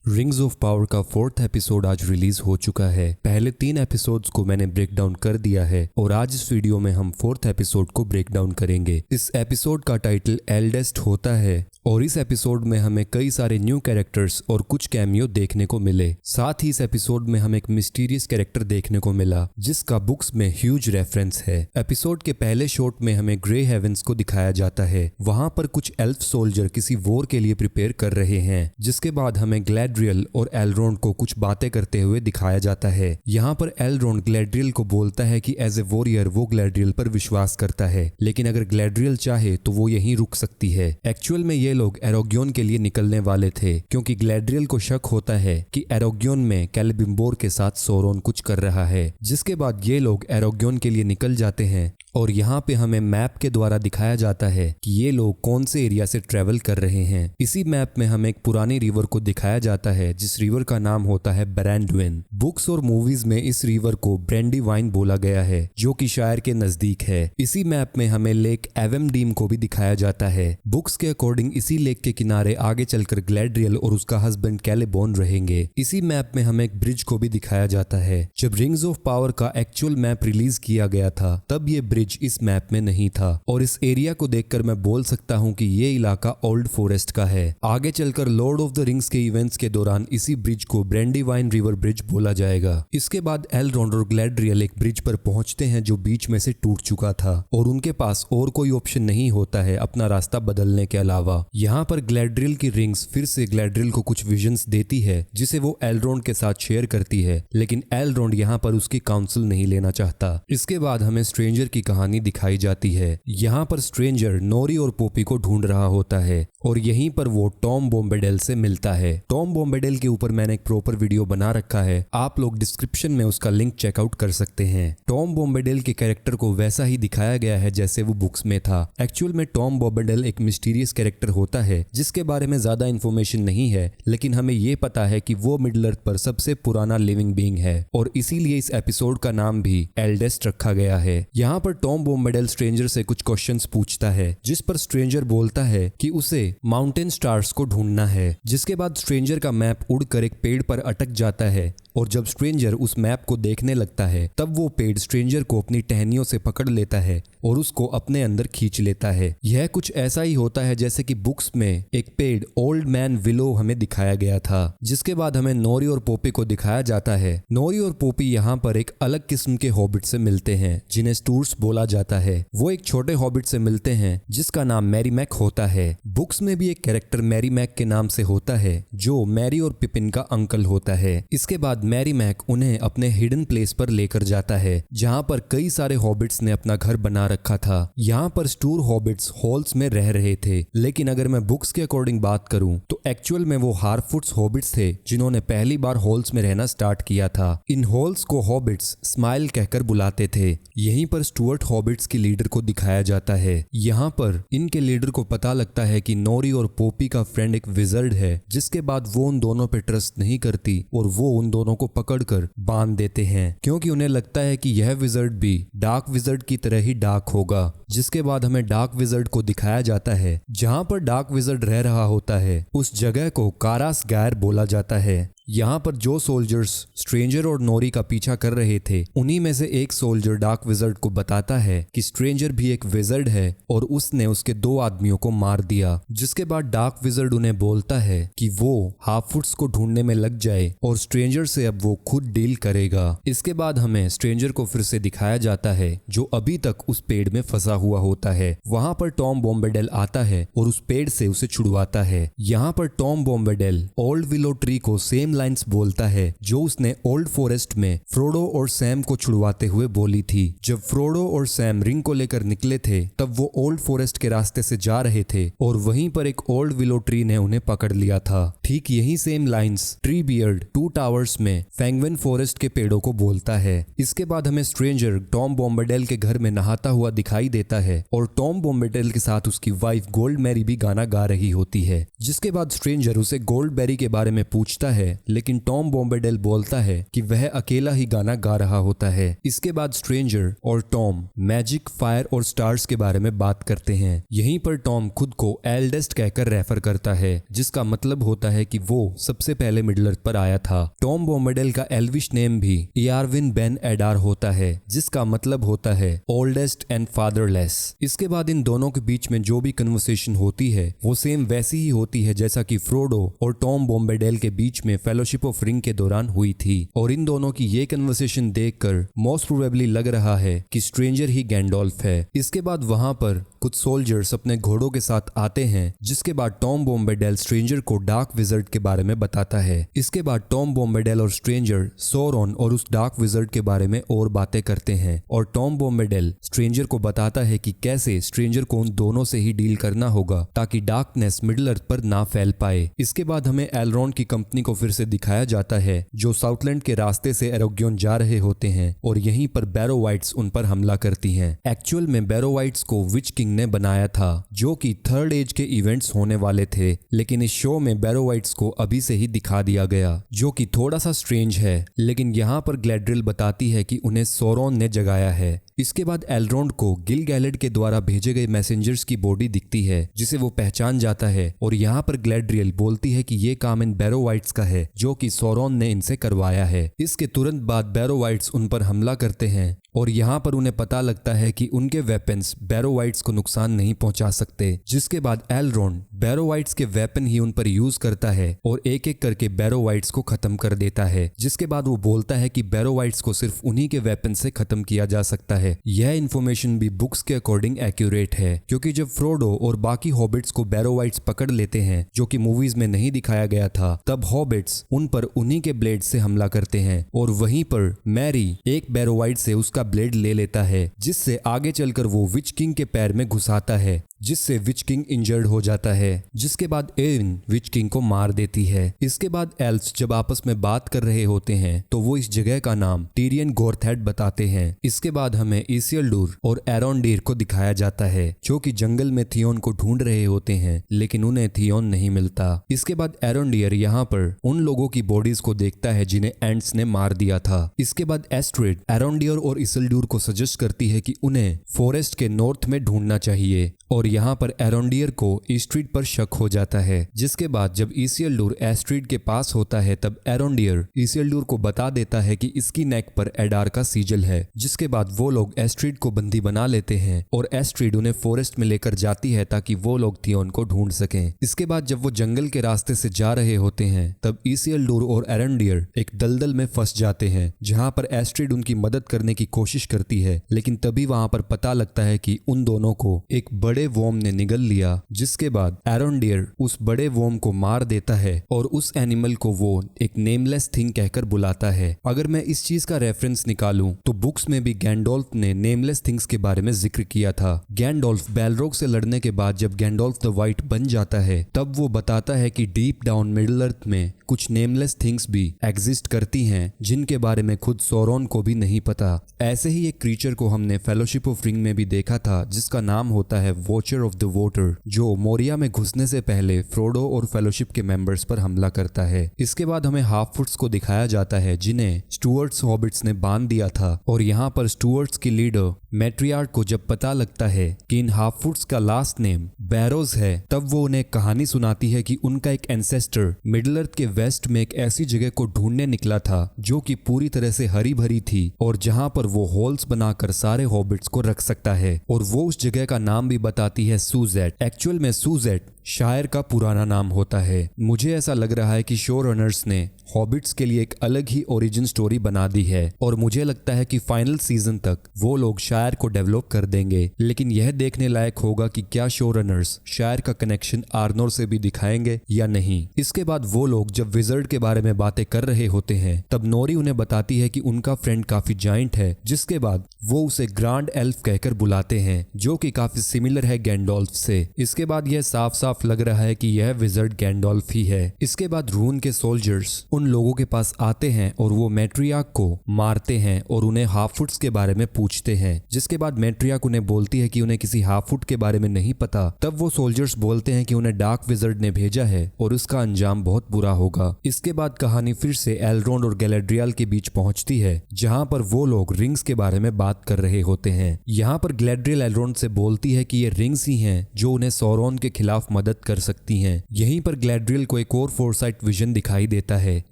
Rings of power का 4th episode आज release हो चुका है। पहले 3 एपिसोड्स को मैंने ब्रेक डाउन कर दिया है और आज इस वीडियो में हम 4th एपिसोड को ब्रेक डाउन करेंगे। इस एपिसोड का टाइटल एल्डेस्ट होता है और इस एपिसोड में हमें कई सारे न्यू कैरेक्टर्स और कुछ कैमियो देखने को मिले। साथ ही इस एपिसोड में हमें एक मिस्टीरियस कैरेक्टर देखने को मिला जिसका बुक्स में ह्यूज रेफरेंस है। एपिसोड के पहले शॉट में हमें ग्रे हेवेंस को दिखाया जाता है। वहां पर कुछ एल्फ सोल्जर किसी वॉर के लिए प्रिपेयर कर रहे हैं, जिसके बाद हमें ग्लैड्रियल और एलरोंड को कुछ बातें करते हुए दिखाया जाता है। यहाँ पर एलरोंड ग्लैड्रियल को बोलता है कि एज ए वॉरियर वो ग्लैड्रियल पर विश्वास करता है, लेकिन अगर ग्लैड्रियल चाहे तो वो यहीं रुक सकती है। एक्चुअल में ये लोग एरोग्योन के लिए निकलने वाले थे क्योंकि ग्लैड्रियल को शक होता है कि एरोग्योन में कैलिबिम्बोर के साथ सोरोन कुछ कर रहा है। जिसके बाद ये लोग एरोग्योन के लिए निकल जाते हैं और यहाँ पे हमें मैप के द्वारा दिखाया जाता है कि ये लोग कौन से एरिया से ट्रेवल कर रहे हैं। इसी मैप में हमें एक पुरानी रिवर को दिखाया जाता है जिस रिवर का नाम होता है ब्रैंडविन। बुक्स और मूवीज में इस रिवर को ब्रैंडीवाइन बोला गया है जो कि शायर के नजदीक है। इसी मैप में हमें लेक एवेमडीम को भी दिखाया जाता है। बुक्स के अकॉर्डिंग इसी लेक के किनारे आगे चलकर ग्लैड्रियल और उसका हस्बैंड कैलिबॉन रहेंगे। इसी मैप में हमें एक ब्रिज को भी दिखाया जाता है। जब रिंग्स ऑफ पावर का एक्चुअल मैप रिलीज किया गया था तब ये ब्रिज इस मैप में नहीं था और इस एरिया को देखकर मैं बोल सकता हूं कि ये इलाका ओल्ड फॉरेस्ट का है। आगे चलकर लॉर्ड ऑफ द रिंग्स के इवेंट्स के दौरान इसी ब्रिज को ब्रैंडीवाइन रिवर ब्रिज बोला जाएगा। इसके बाद एलरोंड और ग्लैड्रियल एक ब्रिज पर पहुंचते हैं जो बीच में से टूट चुका था और उनके पास और कोई ऑप्शन नहीं होता है अपना रास्ता बदलने के अलावा। यहाँ पर ग्लैड्रियल की रिंग्स फिर से ग्लैड्रियल को कुछ विजन्स देती है जिसे वो एलरोंड के साथ शेयर करती है, लेकिन एलरोंड यहाँ पर उसकी काउंसिल नहीं लेना चाहता। इसके बाद हमें स्ट्रेंजर की कहानी दिखाई जाती है। यहाँ पर स्ट्रेंजर नोरी और पोपी को ढूंढ रहा होता है और यहीं पर वो टॉम बॉम्बेडेल से मिलता है। टॉम बॉम्बेडेल के ऊपर मैंने एक प्रॉपर वीडियो बना रखा है, आप लोग डिस्क्रिप्शन में उसका लिंक चेकआउट कर सकते हैं। टॉम बॉम्बेडेल के कैरेक्टर को वैसा ही दिखाया गया है जैसे वो बुक्स में था। एक्चुअल में टॉम बॉम्बेडेल एक मिस्टीरियस कैरेक्टर होता है जिसके बारे में ज्यादा इन्फॉर्मेशन नहीं है, लेकिन हमें ये पता है कि वो मिडिल अर्थ पर सबसे पुराना लिविंग बीइंग है और इसीलिए इस एपिसोड का नाम भी एल्डेस्ट रखा गया है। यहाँ पर टॉम बॉम्बेडेल स्ट्रेंजर से कुछ क्वेश्चंस पूछता है जिस पर स्ट्रेंजर बोलता है कि उसे माउंटेन स्टार्स को ढूंढना है। जिसके बाद स्ट्रेंजर का मैप उड़कर एक पेड़ पर अटक जाता है और जब स्ट्रेंजर उस मैप को देखने लगता है तब वो पेड़ स्ट्रेंजर को अपनी टहनियों से पकड़ लेता है और उसको अपने अंदर खींच लेता है। यह कुछ ऐसा ही होता है जैसे कि बुक्स में एक पेड़ ओल्ड मैन विलो हमें दिखाया गया था। जिसके बाद हमें नोरी और पोपी को दिखाया जाता है। नोरी और पोपी यहाँ पर एक अलग किस्म के हॉबिट से मिलते हैं जिन्हें स्टूर्स बोला जाता है। वो एक छोटे हॉबिट से मिलते हैं जिसका नाम मैरी मैक होता है। बुक्स में भी एक कैरेक्टर मैरी मैक के नाम से होता है जो मैरी और पिपिन का अंकल होता है। इसके बाद मैरी मैक उन्हें अपने हिडन प्लेस पर लेकर जाता है जहां पर कई सारे हॉबिट्स ने अपना घर बना रखा था। यहाँ पर स्टूर हॉबिट्स हॉल्स में रह रहे थे, लेकिन अगर मैं बुक्स के अकॉर्डिंग बात करूं तो एक्चुअल में वो हारफुट्स हॉबिट्स थे जिन्होंने पहली बार हॉल्स में रहना स्टार्ट किया था। इन हॉल्स को हॉबिट्स स्माइल कहकर बुलाते थे। यहीं पर स्टुअर्ट हॉबिट्स की लीडर को दिखाया जाता है। यहाँ पर इनके लीडर को पता लगता है कि नोरी और पोपी का फ्रेंड एक विजर्ड है, जिसके बाद वो उन दोनों पे ट्रस्ट नहीं करती और वो उन दोनों को पकड़कर बांध देते हैं क्योंकि उन्हें लगता है कि यह विजर्ड भी डार्क विजर्ड की तरह ही डार्क होगा। जिसके बाद हमें डार्क विजर्ड को दिखाया जाता है। जहां पर डार्क विजर्ड रह रहा होता है उस जगह को कारास गैर बोला जाता है। यहाँ पर जो सोल्जर्स स्ट्रेंजर और नोरी का पीछा कर रहे थे उन्हीं में से एक सोल्जर डार्क विजर्ड को बताता है कि स्ट्रेंजर भी एक विजर्ड है और उसने उसके 2 आदमियों को मार दिया। जिसके बाद डार्क विजर्ड उन्हें बोलता है कि वो हाफुट्स को ढूंढने में लग जाए और स्ट्रेंजर से अब वो खुद डील करेगा। इसके बाद हमें स्ट्रेंजर को फिर से दिखाया जाता है जो अभी तक उस पेड़ में फंसा हुआ होता है। वहां पर टॉम बॉम्बेडेल आता है और उस पेड़ से उसे छुड़वाता है। यहाँ पर टॉम बॉम्बेडेल ओल्ड विलो ट्री को सेम लाइंस बोलता है जो उसने ओल्ड फॉरेस्ट में फ्रोडो और सैम को छुड़वाते हुए बोली थी। जब फ्रोडो और सैम रिंग को लेकर निकले थे तब वो ओल्ड फॉरेस्ट के रास्ते से जा रहे थे और वहीं पर एक ओल्ड विलो ट्री ने उन्हें पकड़ लिया था। ठीक यही same lines tree beard 2 towers में फैंगविन फॉरेस्ट के पेड़ों को बोलता है। इसके बाद हमें स्ट्रेंजर टॉम बॉम्बेडेल के घर में नहाता हुआ दिखाई देता है और टॉम बॉम्बेडेल के साथ उसकी वाइफ गोल्ड मैरी भी गाना गा रही होती है। जिसके बाद स्ट्रेंजर उसे गोल्ड बेरी के बारे में पूछता है, लेकिन टॉम बॉम्बेडेल बोलता है कि वह अकेला ही गाना गा रहा होता है। इसके बाद स्ट्रेंजर और टॉम मैजिक, फायर और स्टार्स के बारे में बात करते हैं। यहीं पर टॉम खुद को एल्डेस्ट कहकर रेफर करता है जिसका मतलब होता है कि वो सबसे पहले मिडिल अर्थ पर आया था। टॉम बॉम्बाडेल का एल्विश नेम भी इयारविन बेन एडार होता है, जिसका मतलब होता है ओल्डेस्ट एंड फादरलेस। इसके बाद इन दोनों के बीच में जो भी कन्वर्सेशन होती है वो सेम वैसी ही होती है जैसा कि फ्रोडो और टॉम बॉम्बाडेल के बीच में फेलोशिप ऑफ रिंग के दौरान हुई थी। और इन दोनों की ये कन्वर्सेशन देखकर मोस्ट प्रोबेबली लग रहा है कि स्ट्रेंजर ही गैंडोल्फ है। इसके बाद वहां पर कुछ सोल्जर्स अपने घोड़ों के साथ आते हैं, जिसके बाद टॉम बॉम्बाडेल स्ट्रेंजर को डार्क विजर्ड के बारे में बताता है। इसके बाद टॉम बॉम्बाडेल और स्ट्रेंजर सोरन और उस डार्क विजर्ड के बारे में और बातें करते हैं और टॉम बॉम्बाडेल स्ट्रेंजर को बताता है कि कैसे स्ट्रेंजर को उन दोनों से ही डील करना होगा ताकि डार्कनेस मिडिल अर्थ पर ना फैल पाए। इसके बाद हमें एलरॉन्ड की कंपनी को फिर से दिखाया जाता है जो साउथलैंड के रास्ते से एरोग्योन जा रहे होते हैं और यहीं पर बैरोवाइट्स उन पर हमला करती हैं। एक्चुअल में बैरोवाइट्स को विच किंग ने बनाया था जो कि थर्ड एज के इवेंट्स होने वाले थे, लेकिन इस शो में बैरोवाइट्स को अभी से ही दिखा दिया गया जो कि थोड़ा सा स्ट्रेंज है। लेकिन यहाँ पर ग्लैड्रिल बताती है कि उन्हें सोरोन ने जगाया है। इसके बाद एलरोंड को गिल-गैलेड के द्वारा भेजे गए मैसेंजर्स की बॉडी दिखती है जिसे वो पहचान जाता है और यहाँ पर ग्लैड्रियल बोलती है कि ये काम इन बैरोवाइट्स का है जो कि सोरोन ने इनसे करवाया है। इसके तुरंत बाद बैरोवाइट्स उन पर हमला करते हैं और यहाँ पर उन्हें पता लगता है कि उनके वेपन्स बैरोवाइट्स को नुकसान नहीं पहुंचा सकते, जिसके बाद एलरोंड बैरोवाइट्स के वेपन ही उन पर यूज करता है और एक एक करके बैरोवाइट्स को खत्म कर देता है। जिसके बाद वो बोलता है कि बैरोवाइट्स को सिर्फ उन्हीं के वेपन से खत्म किया जा सकता है। यह इन्फॉर्मेशन भी बुक्स के अकॉर्डिंग एक्यूरेट है, क्योंकि जब फ्रोडो और बाकी हॉबिट्स को बैरोवाइट्स पकड़ लेते हैं जो कि मूवीज में नहीं दिखाया गया था, तब हॉबिट्स उन पर उन्हीं के ब्लेड से हमला करते हैं और वहीं पर मैरी एक बैरोवाइट से उसका ब्लेड ले लेता है, जिससे आगे चलकर वो विच किंग के पैर में घुसाता है, जिससे विच किंग इंजर्ड हो जाता है। जिसके बाद एविन विच किंग को मार देती है। इसके बाद एल्व्स जब आपस में बात कर रहे होते हैं तो वो इस जगह का नाम टीरियन गोर्थेड बताते हैं। इसके बाद हमें इसिल्डुर और एरोंडेर को दिखाया जाता है जो कि जंगल में थियोन को ढूंढ रहे होते हैं, लेकिन उन्हें थियोन नहीं मिलता। इसके बाद एरोंडेर यहाँ पर उन लोगों की बॉडीज को देखता है जिन्हें एंट्स ने मार दिया था। इसके बाद एस्ट्रिड एरोंडेर और इसिल्डुर को सजेस्ट करती है कि उन्हें फॉरेस्ट के नॉर्थ में ढूंढना चाहिए और यहाँ पर एरोंडियर को एस्ट्रिड पर शक हो जाता है। जिसके बाद जब इसिल्डुर एस्ट्रिड के पास होता है तब एरोंडियर इसिल्डुर को बता देता है कि इसकी नेक पर एडार का सीजल है। जिसके बाद वो लोग एस्ट्रिड को बंदी बना लेते हैं और एस्ट्रिड उन्हें फॉरेस्ट में लेकर जाती है ताकि वो लोग थियोन को ढूंढ सकें। इसके बाद जब वो जंगल के रास्ते से जा रहे होते हैं तब इसिल्डुर और एरोंडियर एक दलदल में फंस जाते हैं जहाँ पर एस्ट्रिड उनकी मदद करने की कोशिश करती है, लेकिन तभी वहां पर पता लगता है कि उन दोनों को एक बड़े वोम ने निगल लिया। जिसके बाद एरोंडियर उस बड़े वोम को मार देता है और उस एनिमल को वो एक नेमलेस थिंग कहकर बुलाता है। अगर मैं इस चीज का रेफरेंस निकालूं तो बुक्स में भी गैंडोल्फ ने नेमलेस थिंग्स के बारे में जिक्र किया था। गैंडोल्फ बैलरोग से लड़ने के बाद जब गैंडोल्फ द वाइट बन जाता है तब वो बताता है कि डीप डाउन मिडिल अर्थ में कुछ नेमलेस थिंग्स भी एग्जिस्ट करती हैं जिनके बारे में खुद सोरोन को भी नहीं पता। ऐसे ही एक क्रीचर को हमने फेलोशिप ऑफ रिंग में भी देखा था जिसका नाम होता है वॉचर ऑफ द वॉटर, जो मोरिया में घुसने से पहले फ्रोडो और फेलोशिप के मेंबर्स पर हमला करता है। इसके बाद हमें हाफ फुट्स को दिखाया जाता है जिन्हें स्टुअर्ट्स हॉबिट्स ने बांध दिया था और यहाँ पर स्टुअर्ट्स की लीडर मैट्रियार्क को जब पता लगता है कि इन हाफ फुट्स का लास्ट नेम बैरोज है तब वो उन्हें कहानी सुनाती है कि उनका एक एंसेस्टर मिडिल अर्थ के वेस्ट में एक ऐसी जगह को ढूंढने निकला था जो कि पूरी तरह से हरी भरी थी और जहां पर वो होल्स बनाकर सारे हॉबिट्स को रख सकता है, और वो उस जगह का नाम भी बताती है सूजेट। एक्चुअल में सूजेट शायर का पुराना नाम होता है। मुझे ऐसा लग रहा है कि शो रनर्स ने हॉबिट्स के लिए एक अलग ही ओरिजिन स्टोरी बना दी है और मुझे लगता है कि फाइनल सीजन तक वो लोग शायर को डेवलप कर देंगे, लेकिन यह देखने लायक होगा कि क्या शो रनर्स शायर का कनेक्शन आर्नोर से भी दिखाएंगे या नहीं। इसके बाद वो लोग जब विजर्ड के बारे में बातें कर रहे होते हैं तब नोरी उन्हें बताती है कि उनका फ्रेंड काफी जाइंट है, जिसके बाद वो उसे ग्रांड एल्फ कहकर बुलाते हैं जो कि काफी सिमिलर है गैंडोल्फ से। इसके बाद यह साफ साफ लग रहा है कि यह विजर्ड गैंडोल्फ ही है। इसके बाद रून के सोल्जर्स उन लोगों के पास आते हैं और वो मैट्रियार्क को मारते हैं और उन्हें हाफ फुट्स के बारे में पूछते हैं। जिसके बाद मैट्रियार्क उन्हें बोलती है कि उन्हें किसी हाफ फुट के बारे में नहीं पता। तब वो सोल्जर्स बोलते हैं कि उन्हें डार्क विजर्ड ने भेजा है और उसका अंजाम बहुत बुरा होगा। इसके बाद कहानी फिर से एलरोंड और गैलेड्रियल के बीच पहुंचती है जहां पर वो लोग रिंग्स के बारे में बात कर रहे होते हैं। यहाँ पर गैलेड्रियल एलरोंड से बोलती है कि ये रिंग्स ही हैं जो उन्हें सोरोन के खिलाफ मदद मदद कर सकती हैं। यहीं पर ग्लैड्रियल को एक और फोरसाइट विजन दिखाई देता है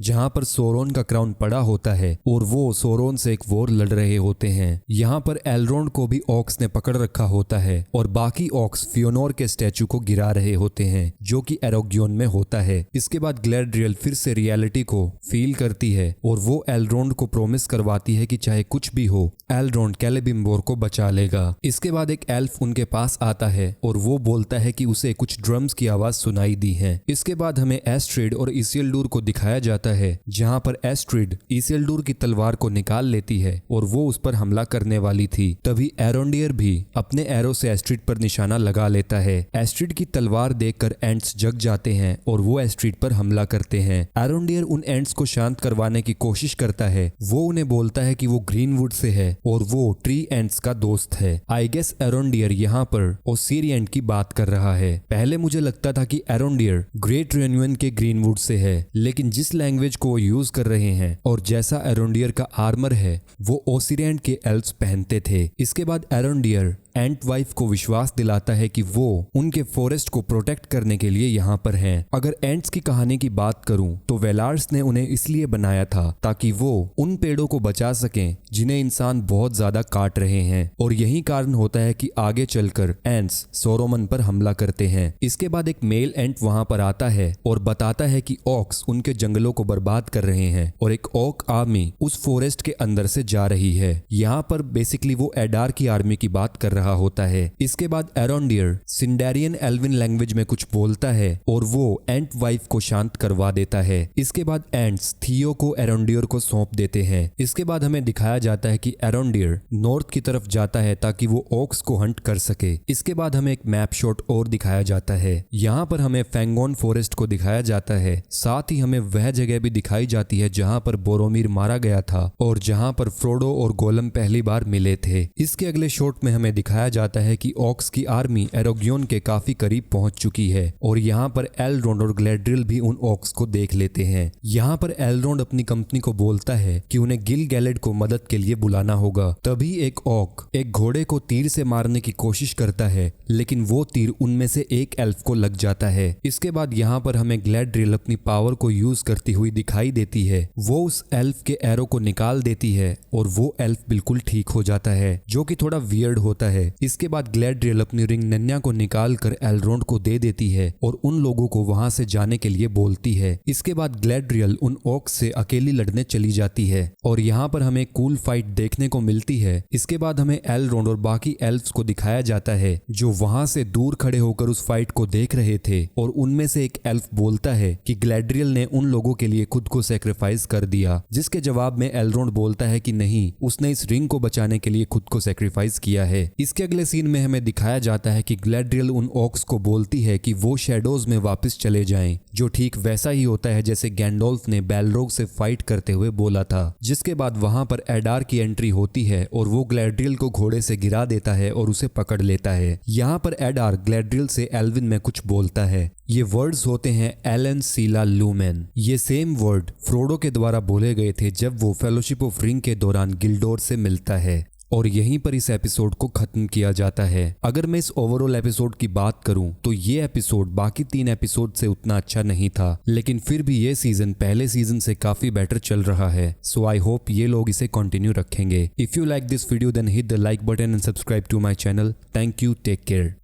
जहां पर सोरोन का क्राउन पड़ा होता है और वो सोरोन से एक वॉर लड़ रहे होते हैं। यहाँ पर एलरोंड को भी ऑक्स ने पकड़ रखा होता है और बाकी ऑक्स फियोनोर के स्टैचू को गिरा रहे होते हैं जो कि एरोग्योन में होता है। इसके बाद ग्लैड्रियल फिर से रियलिटी को फील करती है और वो एलरोंड को प्रॉमिस करवाती है कि चाहे कुछ भी हो एलरोंड कैलेबिम्बोर को बचा लेगा। इसके बाद एक एल्फ उनके पास आता है और वो बोलता है कि उसे कुछ ड्रम्स की आवाज सुनाई दी है। इसके बाद हमें एस्ट्रिड और इसिल्डूर को दिखाया जाता है जहां पर एस्ट्रिड इसिल्डूर की तलवार को निकाल लेती है और वो उस पर हमला करने वाली थी। तभी एरोंडियर भी अपने एरो से एस्ट्रिड पर निशाना लगा लेता है। एस्ट्रिड की तलवार देखकर एंट्स जग जाते हैं और वो एस्ट्रिड पर हमला करते हैं। एरोंडियर उन एंट्स को शांत करवाने की कोशिश करता है। वो उन्हें बोलता है कि वो ग्रीनवुड से है और वो ट्री एंट्स का दोस्त है। आई गेस एरोंडियर यहाँ पर ओसिरियन की बात कर रहा है। पहले मुझे लगता था कि एरोंडियर ग्रेट रेन्यून के ग्रीनवुड से है, लेकिन जिस लैंग्वेज को वो यूज कर रहे हैं और जैसा एरोंडियर का आर्मर है वो ओसिरियन के एल्व्स पहनते थे। इसके बाद एरोंडियर एंट वाइफ को विश्वास दिलाता है कि वो उनके फॉरेस्ट को प्रोटेक्ट करने के लिए यहाँ पर हैं। अगर एंट्स की कहानी की बात करूं तो वेलार्स ने उन्हें इसलिए बनाया था ताकि वो उन पेड़ों को बचा सकें जिन्हें इंसान बहुत ज्यादा काट रहे हैं, और यही कारण होता है कि आगे चलकर एंट्स सोरोमन पर हमला करते हैं। इसके बाद एक मेल एंट वहां पर आता है और बताता है कि ऑक्स उनके जंगलों को बर्बाद कर रहे हैं और एक ऑक आर्मी उस फॉरेस्ट के अंदर से जा रही है। यहाँ पर बेसिकली वो एडार की आर्मी की बात कर रहा होता है। इसके बाद एरोंडियर सिंडेरियन एल्विन लैंग्वेज में कुछ बोलता है और वो एंट वाइफ को शांत करवा देता है। इसके बाद एंट्स थियो को एरोंडियर को सौंप देते हैं। इसके बाद हमें दिखाया जाता है कि एरोंडियर नॉर्थ की तरफ जाता है ताकि वो ऑक्स को हंट कर सके। इसके बाद हमें एक मैप शॉट और दिखाया जाता है। यहाँ पर हमें फैंगोन फॉरेस्ट को दिखाया जाता है। साथ ही हमें वह जगह भी दिखाई जाती है जहाँ पर बोरोमीर मारा गया था और जहाँ पर फ्रोडो और गोलम पहली बार मिले थे। इसके अगले शॉट में हमें दिखाया जाता है कि ऑक्स की आर्मी एरोग्योन के काफी करीब पहुंच चुकी है और यहाँ पर एलरोंड और ग्लैड्रियल भी उन ऑक्स को देख लेते हैं। यहाँ पर एलरोंड अपनी कंपनी को बोलता है कि उन्हें गिल गैलेड को मदद के लिए बुलाना होगा। तभी एक ऑक एक घोड़े को तीर से मारने की कोशिश करता है, लेकिन वो तीर उनमें से एक एल्फ को लग जाता है। इसके बाद यहाँ पर हमें ग्लैड्रियल अपनी पावर को यूज करती हुई दिखाई देती है। वो उस एल्फ के एरो को निकाल देती है और वो एल्फ बिल्कुल ठीक हो जाता है, जो कि थोड़ा वियर्ड होता है। इसके बाद ग्लैड्रियल अपनी रिंग नन्या को निकाल कर एलरोंड को दे देती है और उन लोगों को वहां से जाने के लिए बोलती है। इसके बाद ग्लैड्रियल उन ऑक्स से अकेली लड़ने चली जाती है और यहाँ पर हमें कूल फाइट देखने को मिलती है। इसके बाद हमें एलरोंड और बाकी एल्फ्स को दिखाया जाता है जो वहां से दूर खड़े होकर उस फाइट को देख रहे थे, और उनमें से एक एल्फ बोलता है कि ग्लैड्रियल ने उन लोगों के लिए खुद को सैक्रिफाइस कर दिया, जिसके जवाब में एलरोंड बोलता है कि नहीं, उसने इस रिंग को बचाने के लिए खुद को सैक्रिफाइस किया है। इसके अगले सीन में हमें दिखाया जाता है कि ग्लैड्रियल उन ऑक्स को बोलती है कि वो शैडोज में वापस चले जाएं, जो ठीक वैसा ही होता है जैसे गैंडोल्फ ने बैलरोग से फाइट करते हुए बोला था। जिसके बाद वहां पर एडार की एंट्री होती है और वो ग्लैड्रियल को घोड़े से गिरा देता है और उसे पकड़ लेता है। यहाँ पर एडार ग्लैड्रियल से एल्विन में कुछ बोलता है। ये वर्ड्स होते हैं एलन सीला लूमेन। ये सेम वर्ड फ्रोडो के द्वारा बोले गए थे जब वो फेलोशिप ऑफ रिंग के दौरान गिल्डोर से मिलता है, और यहीं पर इस एपिसोड को खत्म किया जाता है। अगर मैं इस ओवरऑल एपिसोड की बात करूं तो ये एपिसोड बाकी 3 एपिसोड से उतना अच्छा नहीं था, लेकिन फिर भी ये सीजन पहले सीजन से काफी बेटर चल रहा है। सो आई होप ये लोग इसे कंटिन्यू रखेंगे। If you like this video then hit the like button and subscribe to my channel. Thank you, take care.